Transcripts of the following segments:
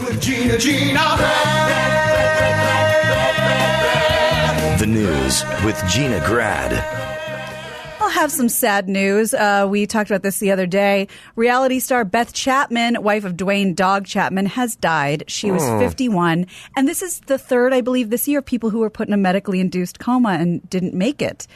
With Gina. The news with Gina Grad. I'll have some sad news. We talked about this the other day. Reality star Beth Chapman, wife of Dwayne Dog Chapman, has died. She was 51. And this is the third, I believe, this year, people who were put in a medically induced coma and didn't make it.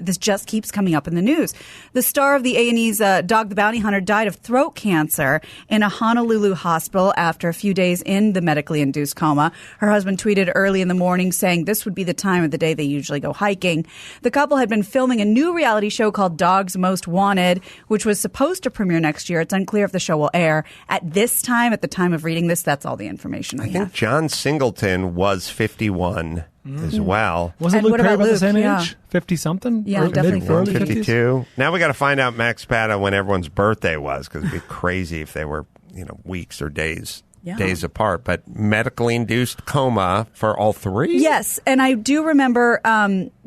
This just keeps coming up in the news. The star of the A&E's Dog the Bounty Hunter died of throat cancer in a Honolulu hospital after a few days in the medically induced coma. Her husband tweeted early in the morning saying this would be the time of the day they usually go hiking. The couple had been filming a new reality show called Dogs Most Wanted, which was supposed to premiere next year. It's unclear if the show will air. At this time, at the time of reading this, that's all the information we have. I think John Singleton was 51 as well. Wasn't Luke Perry about the same age? 50-something? Yeah, definitely. Early 52. Now we got to find out, Max Spada, when everyone's birthday was, because it'd be crazy if they were, weeks or days apart. But medically induced coma for all three? Yes, and I do remember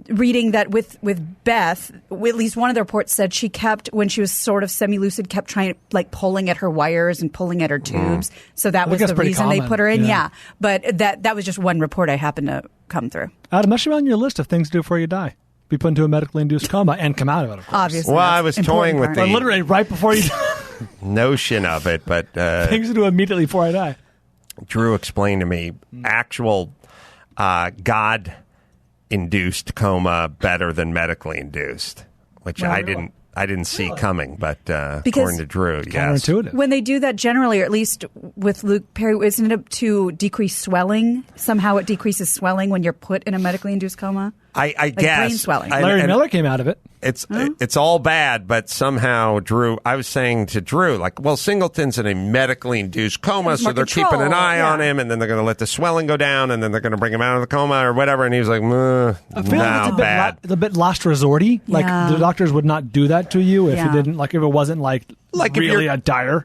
reading that with Beth, at least one of the reports said she kept, when she was sort of semi-lucid, kept trying, pulling at her wires and pulling at her tubes. So that was the reason they put her in. Yeah. But that was just one report I happened to come through. Adam, that should be on your list of things to do before you die. Be put into a medically induced coma and come out of it, of course. Obviously. Well, I was toying with the literally right before you notion of it, but things to do immediately before I die. Drew explained to me actual God-induced coma better than medically induced, which I didn't see coming, but according to Drew, yes. Counterintuitive. When they do that generally, or at least with Luke Perry, isn't it to decrease swelling? Somehow it decreases swelling when you're put in a medically induced coma? I guess. Brain swelling. Larry Miller came out of it. It's all bad, but somehow Drew, I was saying to Drew, Singleton's in a medically induced coma, so they're keeping an eye on him, and then they're going to let the swelling go down, and then they're going to bring him out of the coma or whatever, and he was like, I feel like it's a bit last resort-y. The doctors would not do that to you if you didn't, if it wasn't really a dire.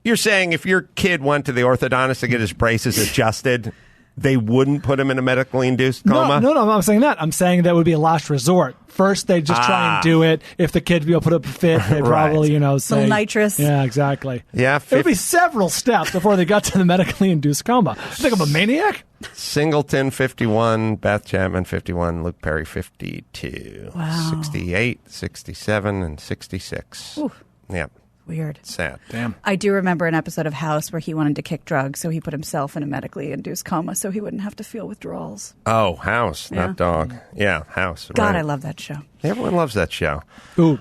You're saying if your kid went to the orthodontist to get his braces adjusted, they wouldn't put him in a medically induced coma? No, I'm not saying that. I'm saying that would be a last resort. First, they just try and do it. If the kid put up a fit, they'd probably, say... Little nitrous. Yeah, exactly. Yeah. It would be several steps before they got to the medically induced coma. You think I'm a maniac? Singleton, 51. Beth Chapman, 51. Luke Perry, 52. Wow. 68, 67, and 66. Oof. Yeah. Weird. Sad. Damn. I do remember an episode of House where he wanted to kick drugs, so he put himself in a medically induced coma so he wouldn't have to feel withdrawals. Oh, House, not Dog. Yeah, House. God, right. I love that show. Everyone loves that show. Ooh,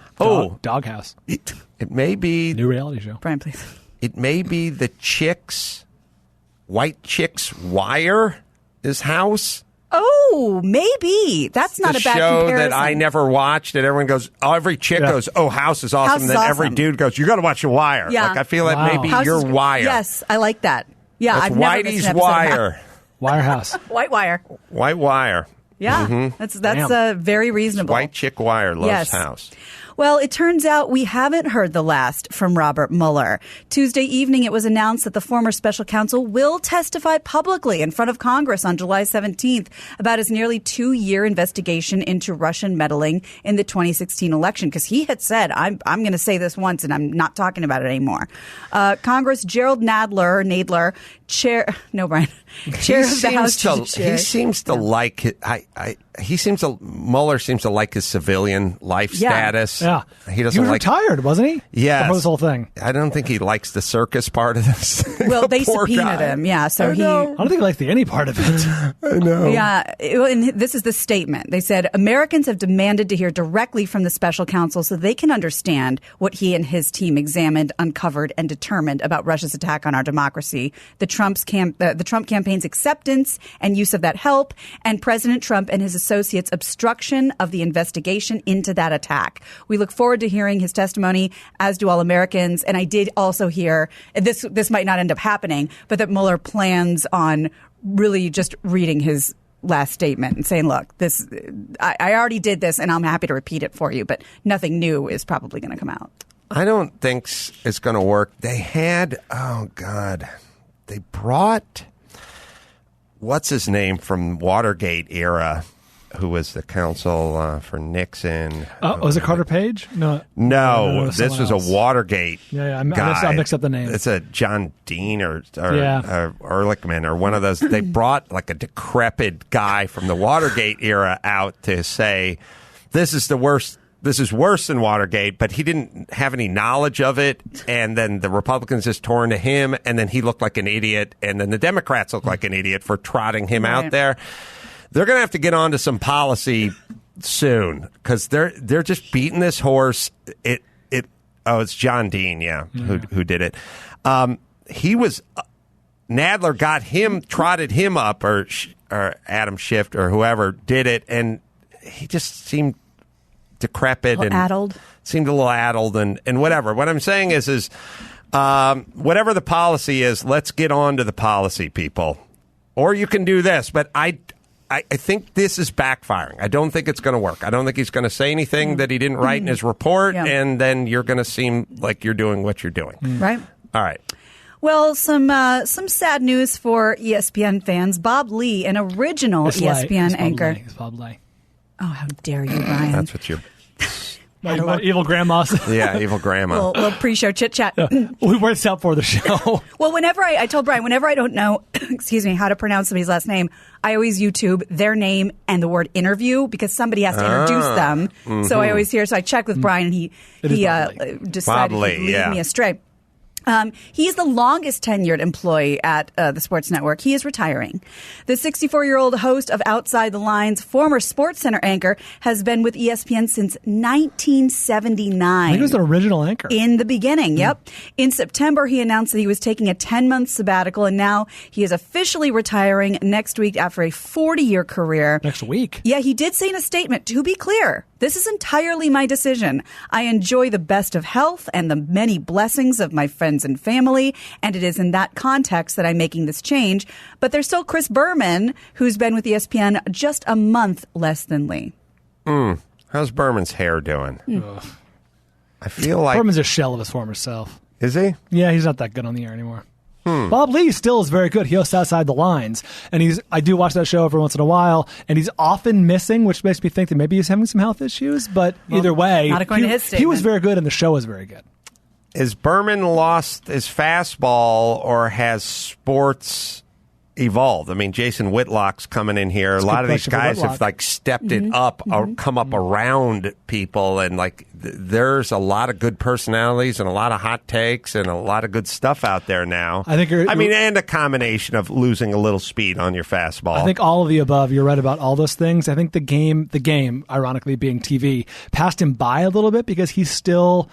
Doghouse. It may be... New reality show. Brian, please. It may be the White Chicks Wire is House. Oh, maybe. That's not a bad show comparison. that I never watched, and everyone goes, every chick goes, House is awesome. House is and then awesome. every dude goes, you got to watch The Wire. Yeah. I feel like maybe House you're is, Wire. Yes, I like that. Yeah, That's I've never missed Whitey's an episode Wire. Wirehouse. White Wire. White Wire. Yeah, Mm-hmm. that's very reasonable. White Chick Wire loves House. Well, it turns out we haven't heard the last from Robert Mueller. Tuesday evening, it was announced that the former special counsel will testify publicly in front of Congress on July 17th about his nearly 2-year investigation into Russian meddling in the 2016 election, because he had said, I'm going to say this once and I'm not talking about it anymore. Congress, Gerald Nadler, chair of the House Judiciary. He seems to like it. Mueller seems to like his civilian life status. Yeah. He was retired, wasn't he? Yes. Before this whole thing. I don't think he likes the circus part of this. Well, they subpoenaed him. Yeah. So I don't think he likes any part of it. I know. Yeah. And this is the statement. They said, Americans have demanded to hear directly from the special counsel so they can understand what he and his team examined, uncovered, and determined about Russia's attack on our democracy, the Trump campaign's acceptance and use of that help, and President Trump and his associates' obstruction of the investigation into that attack. We look forward to hearing his testimony, as do all Americans. And I did also hear, this might not end up happening, but that Mueller plans on really just reading his last statement and saying, look, I already did this and I'm happy to repeat it for you, but nothing new is probably going to come out. I don't think it's going to work. They brought, what's his name from Watergate era? who was the counsel for Nixon. Was it Carter Page? No, this was else. A Watergate I mixed up the name. It's a John Dean or Ehrlichman or one of those. They brought like a decrepit guy from the Watergate era out to say, this is the worst. This is worse than Watergate, but he didn't have any knowledge of it. And then the Republicans just tore into him, and then he looked like an idiot. And then the Democrats looked like an idiit for trotting him out there. They're going to have to get on to some policy soon because they're just beating this horse. It's John Dean, who did it. He was Nadler got him, trotted him up, or Adam Schiff or whoever did it, and he just seemed decrepit and addled. Seemed a little addled and whatever. What I'm saying is whatever the policy is, let's get on to the policy, people. Or you can do this, but I think this is backfiring. I don't think it's going to work. I don't think he's going to say anything that he didn't write in his report, and then you're going to seem like you're doing what you're doing. Right. All right. Well, some sad news for ESPN fans. Bob Lee, an original ESPN anchor. It's Bob Lee. Oh, how dare you, Brian? That's what you're... My evil grandmas. Yeah, evil grandma. Little pre-show chit-chat. We worked out for the show. Well, whenever I told Brian, whenever I don't know, how to pronounce somebody's last name, I always YouTube their name and the word interview because somebody has to introduce them. Mm-hmm. So I always hear. So I check with Brian, and he decided to lead me astray. He's the longest tenured employee at the Sports Network. He is retiring. The 64-year-old host of Outside the Lines, former SportsCenter anchor, has been with ESPN since 1979. I think he was the original anchor. In the beginning, yep. In September, he announced that he was taking a 10-month sabbatical, and now he is officially retiring next week after a 40-year career. Next week? Yeah, he did say in a statement, to be clear, this is entirely my decision. I enjoy the best of health and the many blessings of my friends and family, and it is in that context that I'm making this change. But there's still Chris Berman, who's been with ESPN just a month less than Lee. How's Berman's hair doing? I feel like... Berman's a shell of his former self. Is he? Yeah, he's not that good on the air anymore. Bob Lee still is very good. He hosts Outside the Lines, and I do watch that show every once in a while, and he's often missing, which makes me think that maybe he's having some health issues, but either way, not according to his statement. He was very good, and the show was very good. Has Berman lost his fastball, or has sports evolved? I mean, Jason Whitlock's coming in here. A lot of these guys have stepped it up, or come up around people, and there's a lot of good personalities and a lot of hot takes and a lot of good stuff out there now. And a combination of losing a little speed on your fastball. I think all of the above. You're right about all those things. I think the game, ironically being TV, passed him by a little bit because he's still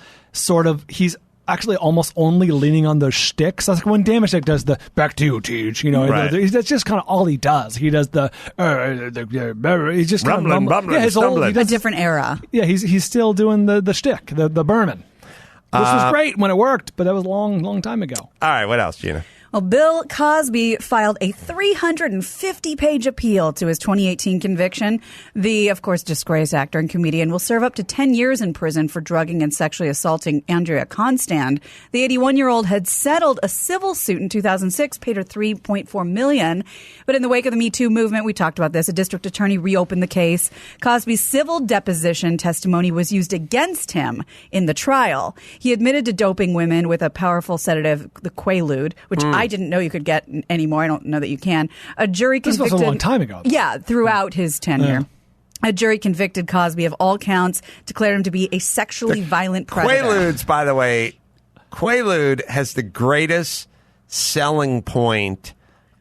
he's actually almost only leaning on those shticks. That's like when Damashek does the "back to you, Teach," right. That's just kind of all he does. He does he's just rumbling, a different era. Yeah, he's still doing the shtick, the Berman, which was great when it worked, but that was a long time ago. All right, what else, Gina? Well, Bill Cosby filed a 350-page appeal to his 2018 conviction. The, of course, disgraced actor and comedian will serve up to 10 years in prison for drugging and sexually assaulting Andrea Constand. The 81-year-old had settled a civil suit in 2006, paid her $3.4 million. But in the wake of the Me Too movement, we talked about this, a district attorney reopened the case. Cosby's civil deposition testimony was used against him in the trial. He admitted to doping women with a powerful sedative, the Quaalude, which I didn't know you could get anymore. I don't know that you can. A jury convicted... This was a long time ago. Yeah, throughout his tenure. Yeah. A jury convicted Cosby of all counts, declared him to be a sexually violent predator. Quaaludes, by the way, Quaalude has the greatest selling point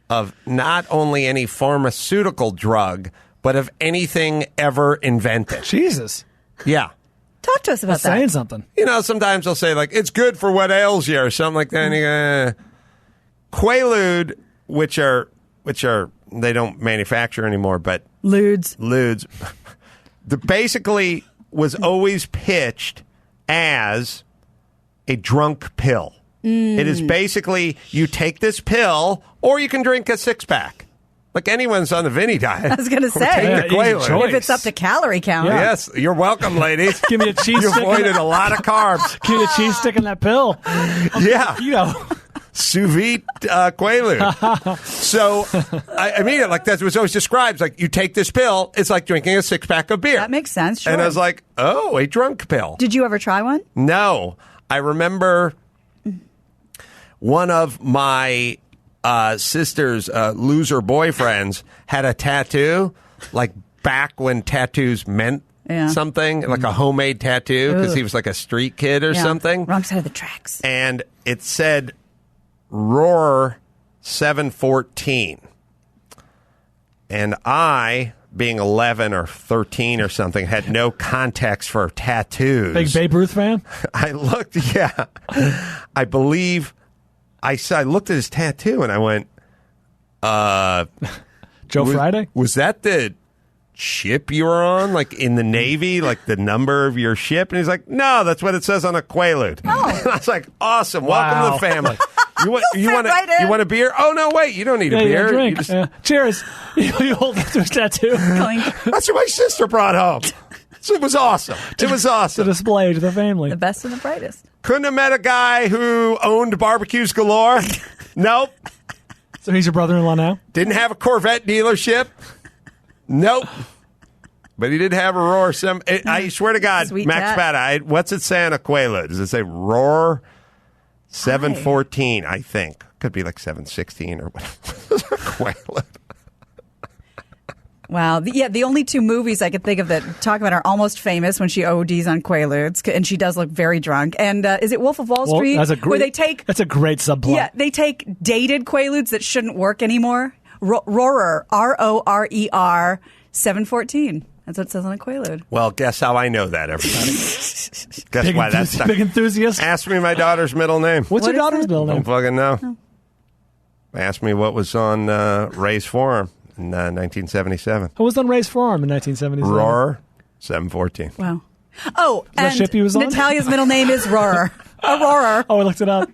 of not only any pharmaceutical drug, but of anything ever invented. Jesus. Yeah. Talk to us about that. Saying something. Sometimes they'll say, it's good for what ails you or something like that. And you go, Quaalude, which are they don't manufacture anymore, but ludes, basically was always pitched as a drunk pill. It is basically you take this pill, or you can drink a 6-pack. Like anyone's on the Vinny diet. I was going to say, if it's up to calorie count. Yeah. Yes, you're welcome, ladies. Give me a cheese stick. You avoided a lot of carbs. Give me a cheese stick in that pill. Yeah. Sous vide Quaalude. So I mean, like that was always described. Like you take this pill, it's like drinking a 6-pack of beer. That makes sense. Sure. And I was like, oh, a drunk pill. Did you ever try one? No. I remember one of my sister's loser boyfriends had a tattoo, like back when tattoos meant something, like a homemade tattoo, because he was like a street kid or something. Wrong side of the tracks. And it said Roar 714. And I, being 11 or 13 or something, had no context for tattoos. Big Babe Ruth fan? I looked, I believe, I looked at his tattoo and I went, Joe Friday? Was that the ship you were on, like in the Navy, like the number of your ship? And he's like, no, that's what it says on a Quaalude. Oh. And I was like, awesome. Welcome to the family. You want a beer? Oh, no, wait. You don't need a beer. Drink. Cheers. You hold up to his tattoo. That's what my sister brought home. So it was awesome. It was awesome. To display to the family. The best and the brightest. Couldn't have met a guy who owned barbecues galore. Nope. So he's your brother-in-law now? Didn't have a Corvette dealership. Nope. But he did have a Roar. I swear to God, Sweet Max tat. Bada, what's it say on a Quaalude? Does it say Roar 714, I think. Could be like 716 or whatever. Quaalude. Wow. The only two movies I could think of that talk about are Almost Famous, when she ODs on Quaaludes, and she does look very drunk. And is it Wolf of Wall Street? That's a great subplot. Yeah, they take dated Quaaludes that shouldn't work anymore. Roarer, RORER 714. That's what it says on a Quaalude. Well, guess how I know that, everybody. Guess why that's big enthusiast. Ask me my daughter's middle name. What's your daughter's middle name? Don't fucking know. Oh. Ask me what was on Ray's forearm in 1977. Who was on Ray's forearm in 1977? Roar 714. Wow. Oh, is that ship he was on? Natalia's middle name is Roarer. Aurora. Oh, I looked it up.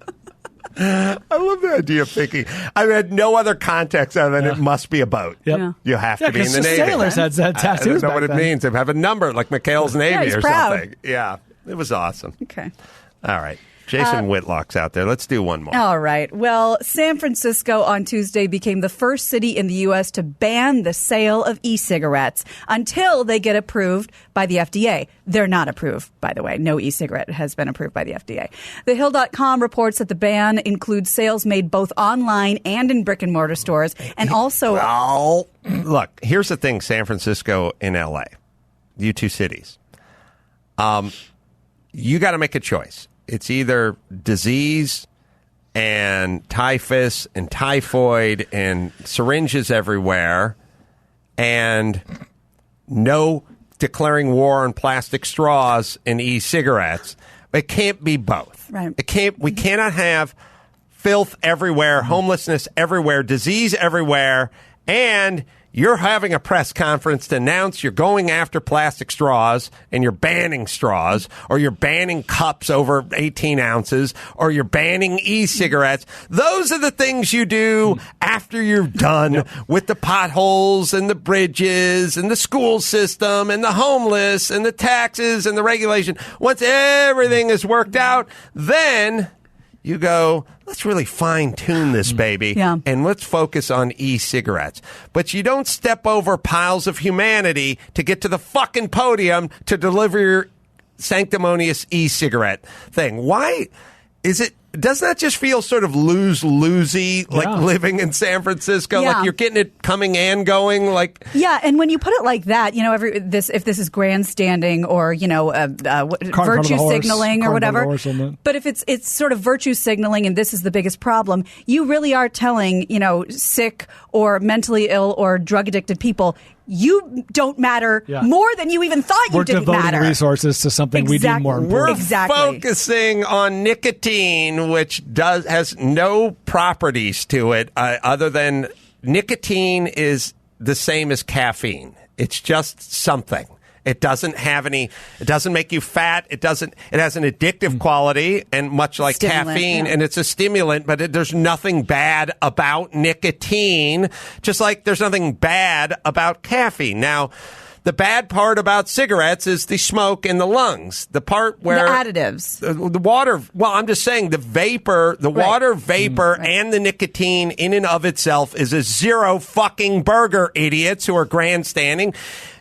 I love the idea of thinking. I had no other context other than it must be a boat. Yep. Yeah. You have to be in the Navy. Sailors had tattoos. I don't know back what then. it means. They have a number like McHale's Navy he's or proud. something. Yeah, it was awesome. Okay. All right. Jason Whitlock's out there. Let's do one more. All right. Well, San Francisco on Tuesday became the first city in the U.S. to ban the sale of e-cigarettes until they get approved by the FDA. They're not approved, by the way. No e-cigarette has been approved by the FDA. TheHill.com reports that the ban includes sales made both online and in brick and mortar stores, and also... Well, look, here's the thing, San Francisco and L.A., you two cities. You got to make a choice. It's either disease and typhus and typhoid and syringes everywhere and no declaring war on plastic straws and e-cigarettes. It can't be both. Right. We cannot have filth everywhere, homelessness everywhere, disease everywhere, and you're having a press conference to announce you're going after plastic straws and you're banning straws, or you're banning cups over 18 ounces, or you're banning e-cigarettes. Those are the things you do after you're done with the potholes and the bridges and the school system and the homeless and the taxes and the regulation. Once everything is worked out, then you go, let's really fine-tune this baby, and let's focus on e-cigarettes. But you don't step over piles of humanity to get to the fucking podium to deliver your sanctimonious e-cigarette thing. Why is it? Doesn't that just feel sort of lose-losey, like living in San Francisco? Yeah. Like you're getting it coming and going? Like and when you put it like that, you know, if this is grandstanding or, you know, virtue signaling or whatever. But if it's sort of virtue signaling and this is the biggest problem, you really are telling, you know, sick or mentally ill or drug-addicted people, you don't matter more than you even thought you didn't matter. We're devoting resources to something we deem more important. We're focusing on nicotine, which has no properties to it other than nicotine is the same as caffeine. It's just something. It doesn't have any. It doesn't make you fat. It has an addictive quality, and much like caffeine, and it's a stimulant. But there's nothing bad about nicotine. Just like there's nothing bad about caffeine. Now, The bad part about cigarettes is the smoke in the lungs. The part where... The additives. The water... Well, I'm just saying the vapor, the water vapor and the nicotine in and of itself is a zero fucking burger, idiots who are grandstanding.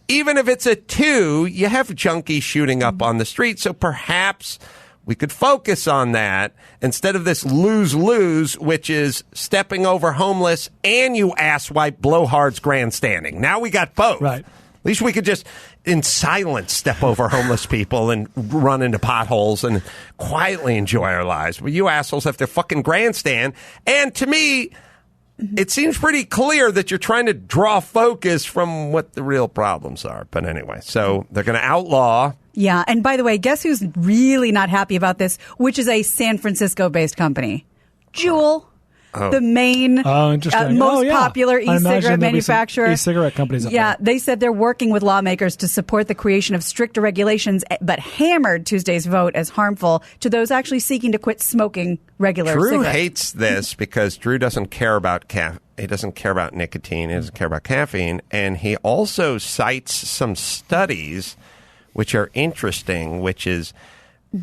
Even if it's a 2, you have junkies shooting up on the street, so perhaps... we could focus on that instead of this lose-lose, which is stepping over homeless and you asswipe blowhards grandstanding. Now we got both. Right. At least we could just, in silence, step over homeless people and run into potholes and quietly enjoy our lives. But you assholes have to fucking grandstand. And to me, it seems pretty clear that you're trying to draw focus from what the real problems are. But anyway, so they're going to outlaw... Yeah, and by the way, guess who's really not happy about this, which is a San Francisco-based company? Juul, the main most popular e-cigarette manufacturer. E-cigarette companies up there. They said they're working with lawmakers to support the creation of stricter regulations, but hammered Tuesday's vote as harmful to those actually seeking to quit smoking regular cigarettes. Drew cigarettes. hates this because Drew doesn't care about he doesn't care about nicotine, he doesn't care about caffeine, and he also cites some studies which are interesting, which is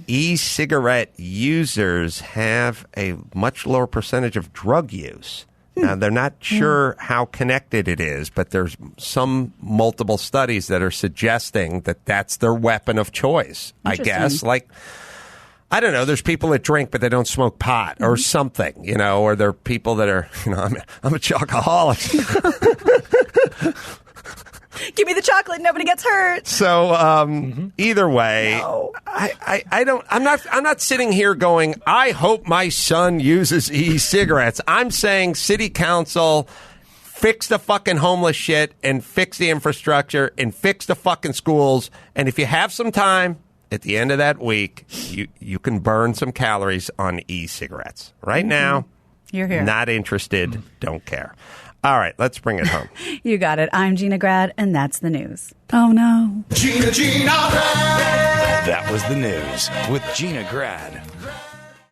e-cigarette users have a much lower percentage of drug use. Now, they're not sure how connected it is, but there's some multiple studies that are suggesting that that's their weapon of choice, I guess. Like, I don't know, there's people that drink, but they don't smoke pot or something, you know, or there are people that are, you know, I'm a chocoholic. Give me the chocolate. Nobody gets hurt. So either way, I'm not sitting here going, I hope my son uses e-cigarettes. I'm saying city council, fix the fucking homeless shit and fix the infrastructure and fix the fucking schools. And if you have some time at the end of that week, you can burn some calories on e-cigarettes. Right now, you're here. Not interested. Don't care. All right, let's bring it home. You got it. I'm Gina Grad, and that's the news. Oh, no. Gina Grad. That was the news with Gina Grad.